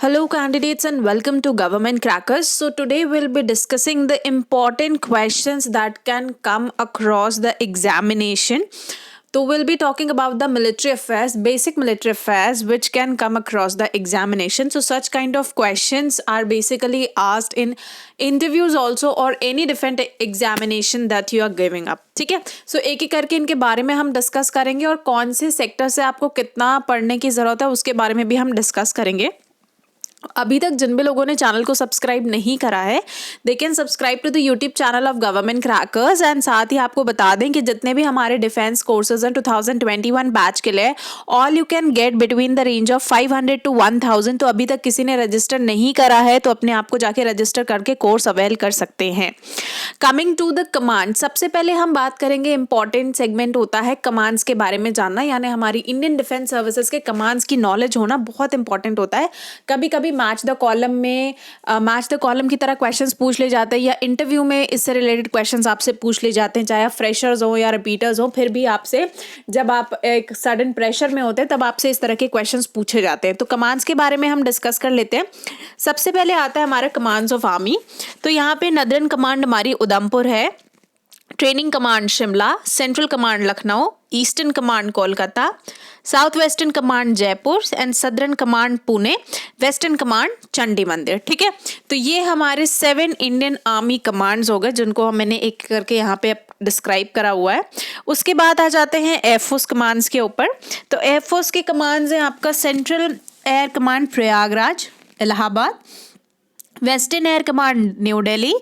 Hello, candidates, and welcome to Government Crackers. So, today we'll be discussing the important questions that can come across the examination. So, we'll be talking about the military affairs, basic military affairs, which can come across the examination. So, such kind of questions are basically asked in interviews also or any different examination that you are giving up. ठीक है, सो एक एक करके इनके बारे में हम discuss करेंगे और कौन से सेक्टर से आपको कितना पढ़ने की ज़रूरत है उसके बारे में भी हम डिस्कस करेंगे. अभी तक जिन भी लोगों ने चैनल को सब्सक्राइब नहीं करा है they can subscribe to the YouTube channel of government crackers. And साथ ही आपको बता दें कि जितने भी हमारे डिफेंस कोर्सेज हैं 2021 बैच के लिए all you can gate between the range of 500 to 1000. तो अभी तक किसी ने रजिस्टर नहीं करा है तो अपने आप को जाके रजिस्टर करके कोर्स अवेल कर सकते हैं. कमिंग टू द कमांड, सबसे पहले हम बात करेंगे इंपॉर्टेंट सेगमेंट होता है कमांड्स के बारे में जानना, यानी हमारी इंडियन डिफेंस सर्विसेज के कमांड्स की नॉलेज होना बहुत इंपॉर्टेंट होता है. कभी कभी मैच द कॉलम में मैच द कॉलम की तरह क्वेश्चंस पूछ ले जाते हैं या इंटरव्यू में इससे रिलेटेड क्वेश्चंस आपसे पूछ ले जाते हैं, चाहे आप फ्रेशर्स हो या रिपीटर्स हो. फिर भी आपसे जब आप एक सडन प्रेशर में होते हैं तब आपसे इस तरह के क्वेश्चंस पूछे जाते हैं. तो कमांड्स के बारे में हम डिस्कस कर लेते हैं. सबसे पहले आता है हमारा कमांड्स ऑफ आर्मी. तो यहाँ पे नदर्न कमांड हमारी उधमपुर है, training command Shimla, central command Lucknow, eastern command Kolkata, south western command Jaipur and southern command Pune, western command Chandi मंदिर. ठीक है, तो ये हमारे 7 इंडियन आर्मी कमांड्स हो गए जिनको मैंने एक करके यहाँ पे डिस्क्राइब करा हुआ है. उसके बाद आ जाते हैं एयरफोर्स कमांड्स के ऊपर. तो एयरफोर्स के कमांड्स हैं आपका central air command Prayagraj Allahabad, western air command new Delhi,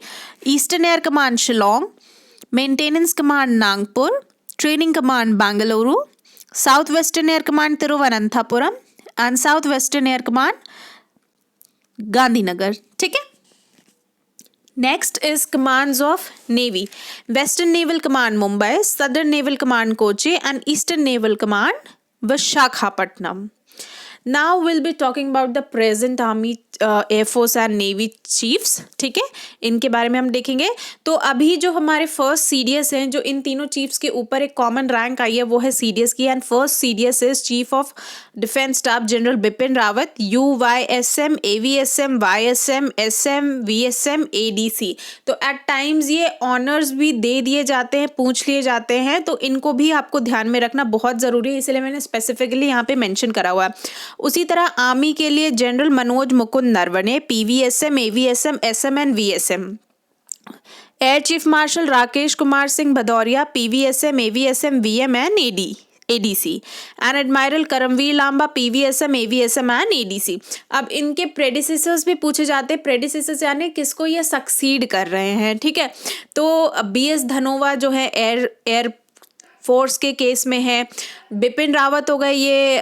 eastern air command Shillong, maintenance command Nagpur, training command Bengaluru, south western air command Thiruvananthapuram and south western air command Gandhinagar. ठीक है, next is commands of navy. Western naval command Mumbai, southern naval command Kochi and eastern naval command Visakhapatnam. Now we'll be talking about the present army, Air Force and Navy chiefs. ठीक है, इनके बारे में हम देखेंगे. तो अभी जो हमारे फर्स्ट CDS हैं, जो इन तीनों चीफ्स के ऊपर एक कॉमन रैंक आई है वो है CDS की. And first CDS is chief of defence staff general Bipin Rawat, UYSM, AVSM, YSM, SM, VSM, ADC. तो एट टाइम्स ये ऑनर्स भी दे दिए जाते हैं, पूछ लिए जाते हैं, तो इनको भी आपको ध्यान में रखना बहुत ज़रूरी है, इसलिए मैंने स्पेसिफिकली यहाँ पे मेंशन करा हुआ है. उसी तरह आर्मी के लिए general Manoj Mukund Naravane, PVSM, AVSM, SM and VSM. Air chief marshal Rakesh Kumar Singh Bhadauria, PVSM, AVSM, VM and ADC. And admiral Karambir Lamba, PVSM, AVSM and ADC. अब इनके प्रेडिसेसर्स भी पूछे जाते हैं. प्रेडिसेसर्स यानी किसको ये सक्सीड कर रहे हैं. ठीक है, तो BS धनोवा जो है एयर फोर्स के केस में है, बिपिन रावत हो गए ये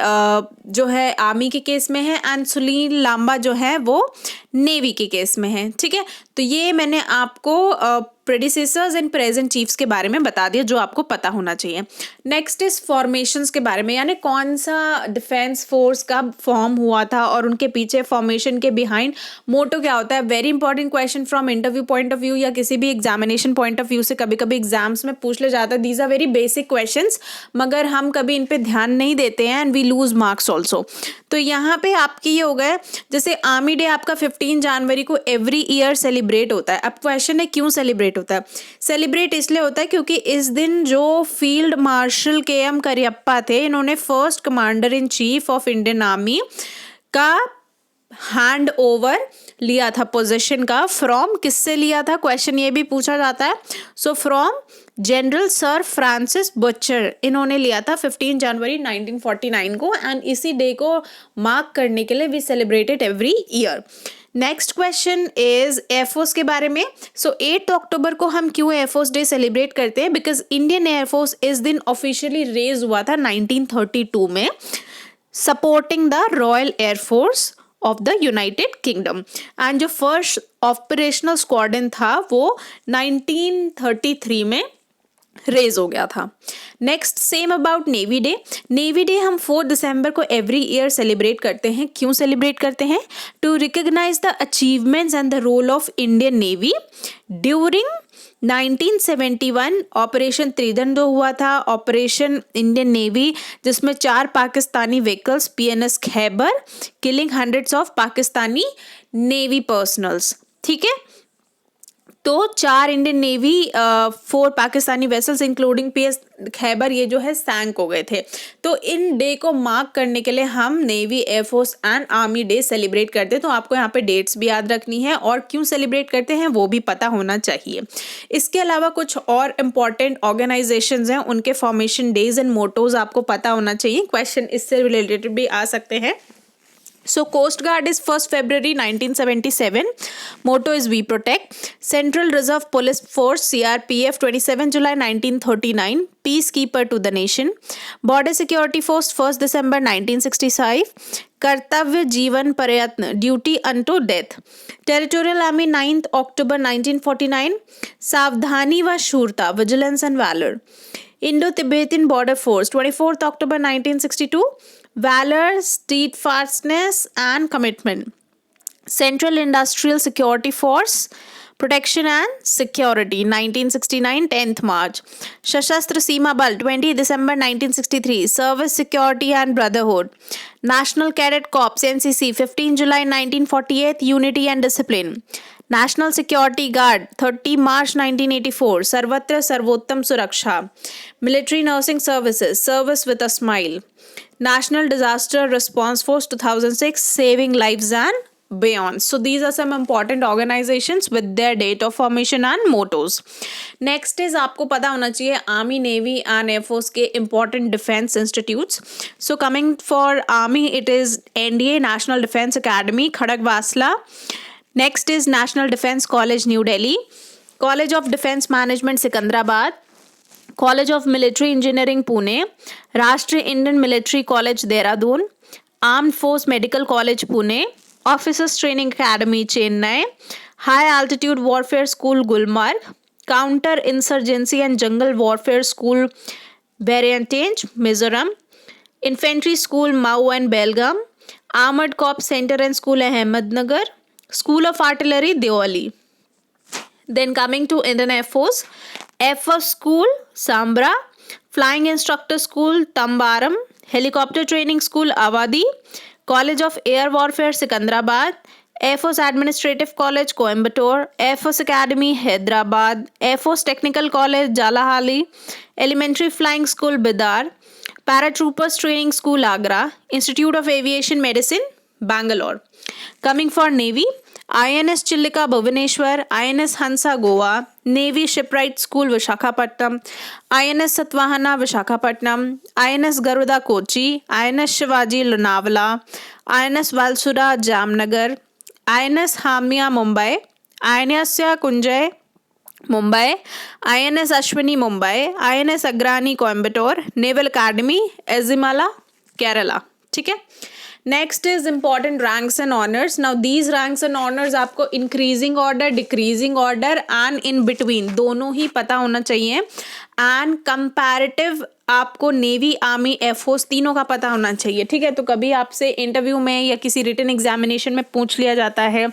जो है आर्मी के केस में है, एंड सुनील लांबा जो है वो नेवी के केस में है. ठीक है, तो ये मैंने आपको प्रेडिसेसर्स एंड प्रेजेंट चीफ्स के बारे में बता दिया जो आपको पता होना चाहिए. नेक्स्ट इज फॉर्मेशंस के बारे में, यानी कौन सा डिफेंस फोर्स कब फॉर्म हुआ था और उनके पीछे फॉर्मेशन के बिहाइंड मोटो क्या होता है. Very important question from interview point of view या किसी भी एग्जामिनेशन पॉइंट ऑफ व्यू से कभी कभी एग्जाम्स में पूछ ले जाता है. These are very basic questions, मगर हम कभी इन पे ध्यान नहीं देते हैं and we lose marks also. तो यहाँ पे आपके ये हो गए, जैसे आर्मी डे आपका 15 जनवरी को एवरी ईयर सेलिब्रेट होता है. अब क्वेश्चन है क्यों सेलिब्रेट होता है. सेलिब्रेट इसलिए होता है क्योंकि इस दिन जो फील्ड मार्शल KM करियप्पा थे, इन्होंने first commander in chief of Indian army का हैंड ओवर लिया था, पोजीशन का. फ्रॉम किससे लिया था, क्वेश्चन ये भी पूछा जाता है. So from general sir Francis Bucher, इन्होंने लिया था 15 जनवरी 1949 को. एंड इसी डे को मार्क करने के लिए we celebrated every year. Next question is air force के बारे में. सो 8 अक्टूबर को हम क्यों एयरफोर्स डे सेलिब्रेट करते हैं, बिकॉज इंडियन एयरफोर्स इस दिन ऑफिशियली रेज हुआ था 1932 में, supporting the royal air force of the United kingdom. And जो फर्स्ट ऑपरेशनल स्क्वाड्रन था वो 1933 में रेज हो गया था। Next same about navy day. Navy day हम 4 दिसंबर को एवरी ईयर सेलिब्रेट करते हैं। क्यों सेलिब्रेट करते हैं? To recognise the achievements and the role of Indian navy during 1971 operation Trident हुआ था, ऑपरेशन इंडियन नेवी, जिसमें 4 Pakistani vehicles PNS Khaibar killing hundreds of Pakistani navy personnels. ठीक है, तो 4 Indian navy 4 Pakistani vessels including PS Khaibar ये जो है सैंक हो गए थे। तो इन डे को मार्क करने के लिए हम navy, air force and army day celebrate करते हैं। तो आपको यहाँ पे डेट्स भी याद रखनी है और क्यों सेलिब्रेट करते हैं वो भी पता होना चाहिए। इसके अलावा कुछ और इम्पॉर्टेंट ऑर्गेनाइजेशंस हैं, उनके फॉर्मेशन डेज एंड मोटोज आपको पता होना चाहिए। क्वेश्चन इससे रिलेटेड भी आ सकते हैं। So Coast Guard is 1st February 1977. Motto is We Protect. Central Reserve Police Force CRPF 27 July 1939. Peacekeeper to the nation. Border Security Force 1st December 1965. कर्तव्य जीवन प्रयत्न duty unto death. Territorial army 9th October 1949. सावधानी व शूरता vigilance and valour. Indo-Tibetan Border Force 24th October 1962. Valor, steadfastness and commitment. Central Industrial Security Force, Protection and Security 1969 10th March. Shashastra Seema Bal 20 December 1963 Service, Security and Brotherhood. National Cadet Corps NCC 15 July 1948 Unity and Discipline. National Security Guard 30 March 1984 Sarvatra Sarvottam Suraksha. Military Nursing Services Service with a Smile. National Disaster Response Force 2006 Saving Lives and Beyond. So these are some important organizations with their date of formation and mottos. Next is आपको पता होना चाहिए Army, Navy and Air Force के important defense institutes. So coming for Army, it is NDA National Defense Academy Khadagwasla. Next is National Defense College New Delhi. College of Defense Management Secunderabad. College of military engineering Pune. राष्ट्रीय Indian military college Dehradun. Armed force medical college Pune. Officers training academy Chennai. High altitude warfare school Gulmarg. Counter insurgency and jungle warfare school Vairengte Mizoram. Infantry school Mhow and Belgaum. Armoured corps centre and school Ahmednagar. School of artillery Deolali. Then coming to Indian Air Force, Air Force School, Sambra, Flying Instructor School, Tambaram, Helicopter Training School, Avadi, College of Air Warfare, Secunderabad, Air Force Administrative College, Coimbatore, Air Force Academy, Hyderabad, Air Force Technical College, Jalahali, Elementary Flying School, Bidar, Paratroopers Training School, Agra, Institute of Aviation Medicine, Bangalore. Coming for Navy, INS Chillika Bhubaneswar, INS Hansa Goa, Navy Shipwright School Vishakhapatnam, INS Satvahana Vishakhapatnam, INS Garuda Kochi, INS Shivaji Lonavala, INS Valsura Jamnagar, INS Hamia Mumbai, INS Kunjay Mumbai, INS Ashwini Mumbai, INS Agrani Coimbatore, Naval Academy Azimala Kerala. ठीक है. Next is important ranks and honours. Now these ranks and honours आपको increasing order, decreasing order and in between दोनों ही पता होना चाहिए. And comparative आपको navy, army, air force तीनों का पता होना चाहिए. ठीक है, तो कभी आपसे इंटरव्यू में या किसी रिटन एग्जामिनेशन में पूछ लिया जाता है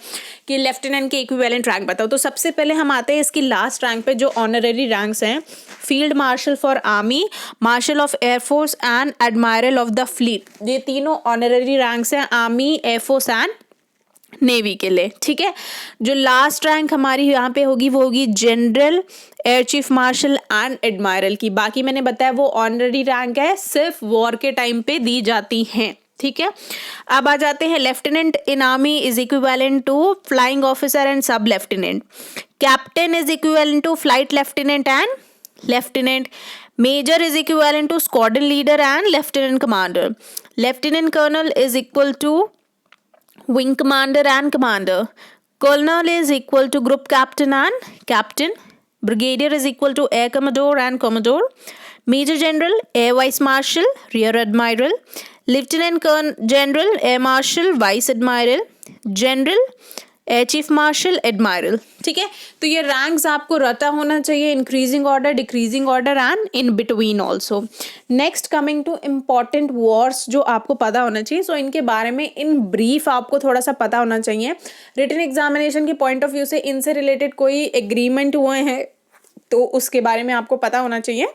कि लेफ्टिनेंट के इक्विवेलेंट रैंक बताओ, तो सबसे पहले हम आते हैं इसकी लास्ट रैंक पे जो ऑनररी रैंक्स हैं. Field marshal for army, marshal of air force and admiral of the fleet. ये तीनों ऑनररी रैंक्स हैं आर्मी, एयरफोर्स एंड नेवी के लिए. ठीक है, जो लास्ट रैंक हमारी यहाँ पे होगी वो होगी general, air chief martial and admiral की. बाकी मैंने बताया वो ऑनररी रैंक है, सिर्फ वॉर के टाइम पे दी जाती हैं. ठीक है, अब आ जाते हैं lieutenant in army is equivalent to flying officer and sub lieutenant. Captain is equivalent to flight lieutenant and lieutenant. Major is equivalent to squadron leader and lieutenant commander. Lieutenant colonel is equal to wing commander and commander. Colonel is equal to group captain and captain. Brigadier is equal to air commodore and commodore. Major general, air vice marshal, rear admiral. Lieutenant general, air marshal, vice admiral. General, air chief marshal, admiral, ठीक है। तो ये ranks आपको रता होना चाहिए, increasing order, decreasing order and in between also. Next coming to important wars जो आपको पता होना चाहिए, सो इनके बारे में इन ब्रीफ आपको थोड़ा सा पता होना चाहिए। रिटन एग्जामिनेशन के पॉइंट ऑफ व्यू से इनसे रिलेटेड कोई एग्रीमेंट हुए हैं तो उसके बारे में आपको पता होना चाहिए।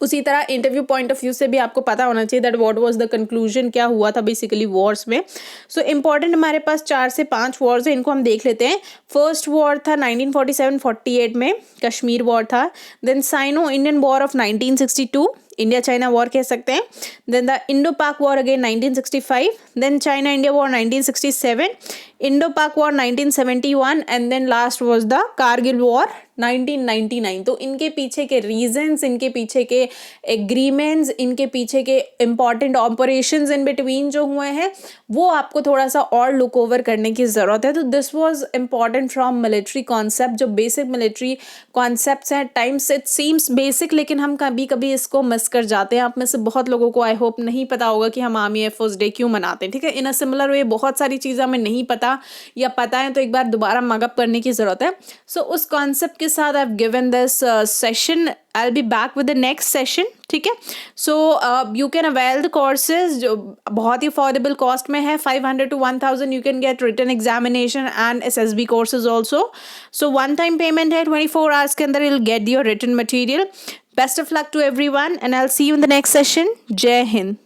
उसी तरह इंटरव्यू पॉइंट ऑफ व्यू से भी आपको पता होना चाहिए that what was the conclusion, क्या हुआ था बेसिकली वॉर्स में। सो इंपॉर्टेंट हमारे पास 4 से 5 वॉर्स है, इनको हम देख लेते हैं। फर्स्ट वॉर था 1947-48 में, कश्मीर वॉर था। Then Sino Indian war of 1962, India China war कह सकते हैं। Then the Indo Pak war again 1965, then China India war 1967, Indo Pak war 1971 and then last was the Kargil war 1999। तो इनके पीछे के रीजंस, इनके पीछे के एग्रीमेंट्स, इनके पीछे के इंपॉर्टेंट ऑपरेशंस इन बिटवीन जो हुए हैं वो आपको थोड़ा सा और लुक ओवर करने की ज़रूरत है। तो this was important from military concept, जो बेसिक मिलिट्री कॉन्सेप्ट्स हैं। टाइम्स इट सीम्स बेसिक, लेकिन हम कभी कभी इसको मिस कर जाते हैं। आप में से बहुत लोगों को आई होप नहीं पता होगा कि हम आर्मी एयरफोर्स डे क्यों मनाते हैं, ठीक है। इन अ सिमिलर वे बहुत सारी चीज़ें हमें नहीं पता या पता है तो एक बार दोबारा मगअप करने की ज़रूरत है। सो उस कॉन्सेप्ट के साथ I have given this session. I'll be back with the next session, ठीक है। So you can avail the courses जो बहुत ही अफोर्डेबल कॉस्ट में है, 500 to 1000 you can get written examination and SSB courses also. So one time payment है, 24 hours के अंदर you'll get your written material. Best of luck to everyone and I'll see you in the next session. जय हिंद।